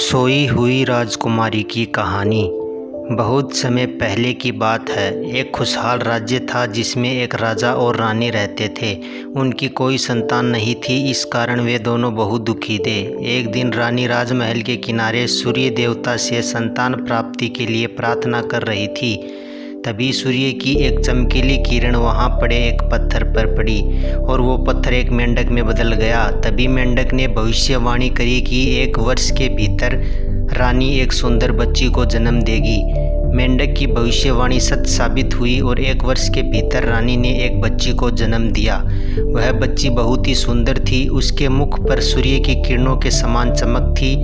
सोई हुई राजकुमारी की कहानी। बहुत समय पहले की बात है। एक खुशहाल राज्य था जिसमें एक राजा और रानी रहते थे। उनकी कोई संतान नहीं थी, इस कारण वे दोनों बहुत दुखी थे। एक दिन रानी राजमहल के किनारे सूर्य देवता से संतान प्राप्ति के लिए प्रार्थना कर रही थी। तभी सूर्य की एक चमकीली किरण वहां पड़े एक पत्थर पर पड़ी और वो पत्थर एक मेंढक में बदल गया। तभी मेंढक ने भविष्यवाणी करी कि 1 वर्ष के भीतर रानी एक सुंदर बच्ची को जन्म देगी। मेंढक की भविष्यवाणी सच साबित हुई और 1 वर्ष के भीतर रानी ने एक बच्ची को जन्म दिया। वह बच्ची बहुत ही सुंदर थी, उसके मुख पर सूर्य की किरणों के समान चमक थी।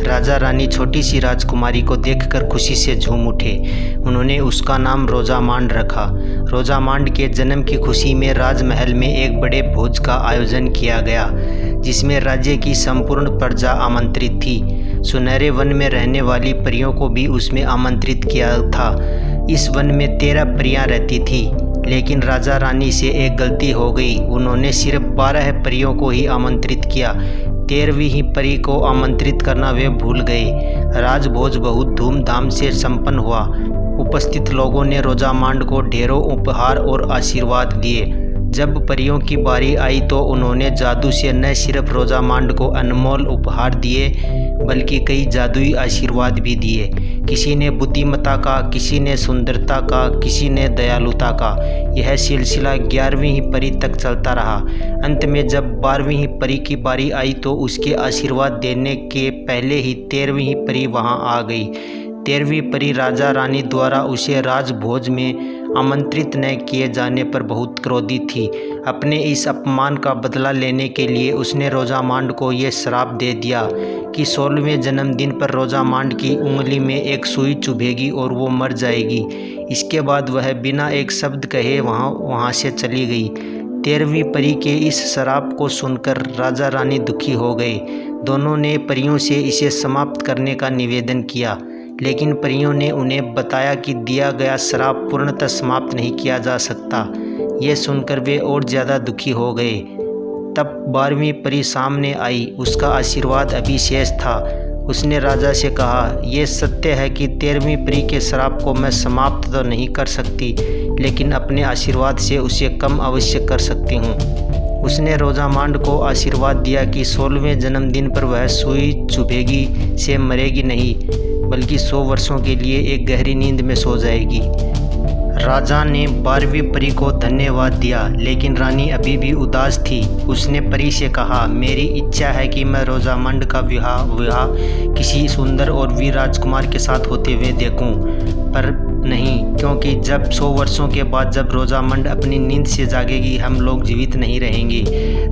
राजा रानी छोटी सी राजकुमारी को देखकर खुशी से झूम उठे। उन्होंने उसका नाम रोजामांड रखा। रोजामांड के जन्म की खुशी में राजमहल में एक बड़े भोज का आयोजन किया गया, जिसमें राज्य की संपूर्ण प्रजा आमंत्रित थी। सुनहरे वन में रहने वाली परियों को भी उसमें आमंत्रित किया था। इस वन में 13 परियां रहती थी, लेकिन राजा रानी से एक गलती हो गई। उन्होंने सिर्फ 12 परियों को ही आमंत्रित किया। 13वीं ही परी को आमंत्रित करना वे भूल गए। राजभोज बहुत धूमधाम से संपन्न हुआ। उपस्थित लोगों ने रोजामांड को ढेरों उपहार और आशीर्वाद दिए। जब परियों की बारी आई तो उन्होंने जादू से न सिर्फ रोजामांड को अनमोल उपहार दिए, बल्कि कई जादुई आशीर्वाद भी दिए। किसी ने बुद्धिमत्ता का, किसी ने सुंदरता का, किसी ने दयालुता का। यह सिलसिला 11वीं ही परी तक चलता रहा। अंत में जब 12वीं ही परी की बारी आई तो उसके आशीर्वाद देने के पहले ही 13वीं ही परी वहां आ गई। 13वीं परी राजा रानी द्वारा उसे राजभोज में आमंत्रित न किए जाने पर बहुत क्रोधित थी। अपने इस अपमान का बदला लेने के लिए उसने रोजामांड को यह श्राप दे दिया कि 16वें जन्मदिन पर रोजामांड की उंगली में एक सुई चुभेगी और वो मर जाएगी। इसके बाद वह बिना एक शब्द कहे वहाँ से चली गई। 13वीं परी के इस श्राप को सुनकर राजा रानी दुखी हो गए। दोनों ने परियों से इसे समाप्त करने का निवेदन किया, लेकिन परियों ने उन्हें बताया कि दिया गया श्राप पूर्णतः समाप्त नहीं किया जा सकता। यह सुनकर वे और ज़्यादा दुखी हो गए। तब 12वीं परी सामने आई। उसका आशीर्वाद अभी शेष था। उसने राजा से कहा, यह सत्य है कि 13वीं परी के श्राप को मैं समाप्त तो नहीं कर सकती, लेकिन अपने आशीर्वाद से उसे कम अवश्य कर सकती हूँ। उसने रोजामांड को आशीर्वाद दिया कि 16वें जन्मदिन पर वह सुई चुभेगी से मरेगी नहीं, बल्कि 100 वर्षों के लिए एक गहरी नींद में सो जाएगी। राजा ने 12वीं परी को धन्यवाद दिया, लेकिन रानी अभी भी उदास थी। उसने परी से कहा, मेरी इच्छा है कि मैं रोजामांड का विवाह किसी सुंदर और वीर राजकुमार के साथ होते हुए देखूं, पर नहीं, क्योंकि जब 100 वर्षों के बाद जब रोजामांड अपनी नींद से जागेगी हम लोग जीवित नहीं रहेंगे।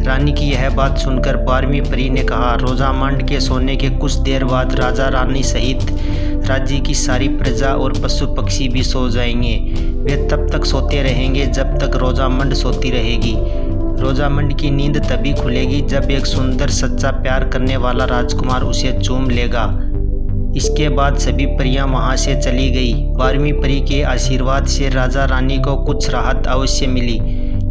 रानी की यह बात सुनकर 12वीं परी ने कहा, रोजामांड के सोने के कुछ देर बाद राजा रानी सहित राज्य की सारी प्रजा और पशु पक्षी भी सो जाएंगे। वे तब तक सोते रहेंगे जब तक रोजामांड सोती रहेगी। रोजामांड की नींद तभी खुलेगी जब एक सुंदर सच्चा प्यार करने वाला राजकुमार उसे चूम लेगा। इसके बाद सभी परियां वहां से चली गई। 12वीं परी के आशीर्वाद से राजा रानी को कुछ राहत अवश्य मिली,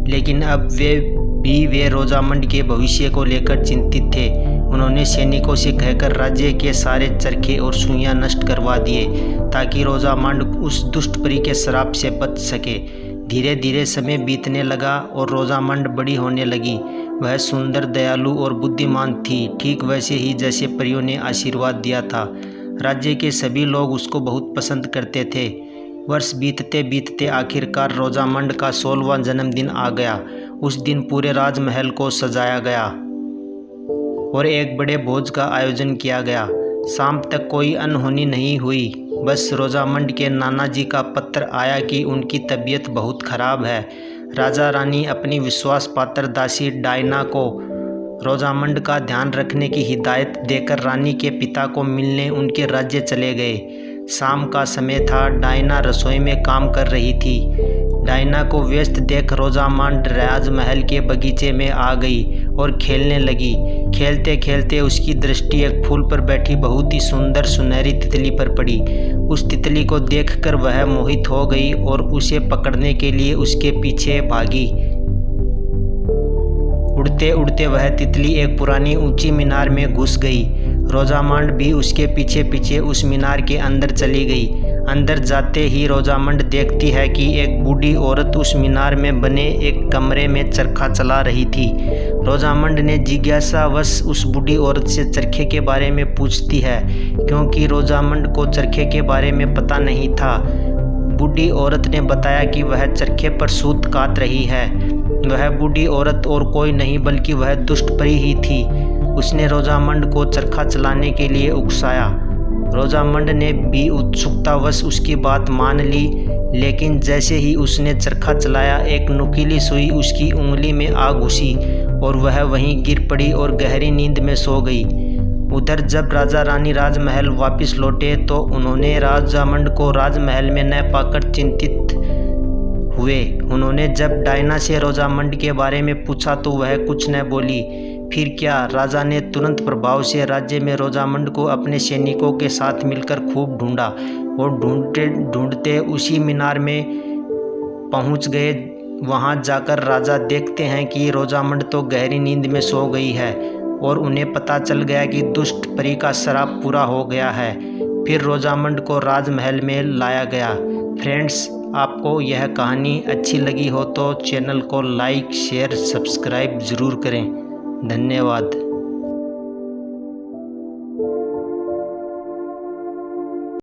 लेकिन अब वे रोजामांड के भविष्य को लेकर चिंतित थे। उन्होंने सैनिकों से कहकर राज्य के सारे चरखे और सुइयां नष्ट करवा दिए, ताकि रोजामांड उस दुष्ट परी के श्राप से बच सके। धीरे धीरे समय बीतने लगा और रोजामांड बड़ी होने लगी। वह सुंदर, दयालु और बुद्धिमान थी, ठीक वैसे ही जैसे परियों ने आशीर्वाद दिया था। राज्य के सभी लोग उसको बहुत पसंद करते थे। वर्ष बीतते बीतते आखिरकार रोजामांड का 16वां जन्मदिन आ गया। उस दिन पूरे राजमहल को सजाया गया और एक बड़े भोज का आयोजन किया गया। शाम तक कोई अनहोनी नहीं हुई। बस रोजामांड के नाना जी का पत्र आया कि उनकी तबीयत बहुत खराब है। राजा रानी अपनी विश्वास पात्र दासी डायना को रोजामांड का ध्यान रखने की हिदायत देकर रानी के पिता को मिलने उनके राज्य चले गए। शाम का समय था। डायना रसोई में काम कर रही थी। डायना को व्यस्त देख रोजामांड राजमहल के बगीचे में आ गई और खेलने लगी। खेलते खेलते उसकी दृष्टि एक फूल पर बैठी बहुत ही सुंदर सुनहरी तितली पर पड़ी। उस तितली को देखकर वह मोहित हो गई और उसे पकड़ने के लिए उसके पीछे भागी। उड़ते उड़ते वह तितली एक पुरानी ऊंची मीनार में घुस गई। रोजामंड भी उसके पीछे पीछे उस मीनार के अंदर चली गई। अंदर जाते ही रोजामंड देखती है कि एक बूढ़ी औरत उस मीनार में बने एक कमरे में चरखा चला रही थी। रोजामंड ने जिज्ञासावश उस बूढ़ी औरत से चरखे के बारे में पूछती है, क्योंकि रोजामंड को चरखे के बारे में पता नहीं था। बूढ़ी औरत ने बताया कि वह चरखे पर सूत काट रही है। वह बूढ़ी औरत और कोई नहीं बल्कि वह दुष्ट परी ही थी। उसने रोजामंड को चरखा चलाने के लिए उकसाया। रोजामंड ने भी उत्सुकतावश उसकी बात मान ली, लेकिन जैसे ही उसने चरखा चलाया एक नुकीली सुई उसकी उंगली में आ घुसी और वह वहीं गिर पड़ी और गहरी नींद में सो गई। उधर जब राजा रानी राजमहल वापस लौटे तो उन्होंने रोजामंड को राजमहल में न पाकर चिंतित हुए। उन्होंने जब डायना से रोजामंड के बारे में पूछा तो वह कुछ न बोली। फिर क्या, राजा ने तुरंत प्रभाव से राज्य में रोजामंड को अपने सैनिकों के साथ मिलकर खूब ढूंढा और ढूंढते ढूंढते उसी मीनार में पहुंच गए। वहां जाकर राजा देखते हैं कि रोजामंड तो गहरी नींद में सो गई है और उन्हें पता चल गया कि दुष्ट परी का श्राप पूरा हो गया है। फिर रोजामंड को राजमहल में लाया गया। फ्रेंड्स, आपको यह कहानी अच्छी लगी हो तो चैनल को लाइक शेयर सब्सक्राइब ज़रूर करें। धन्यवाद।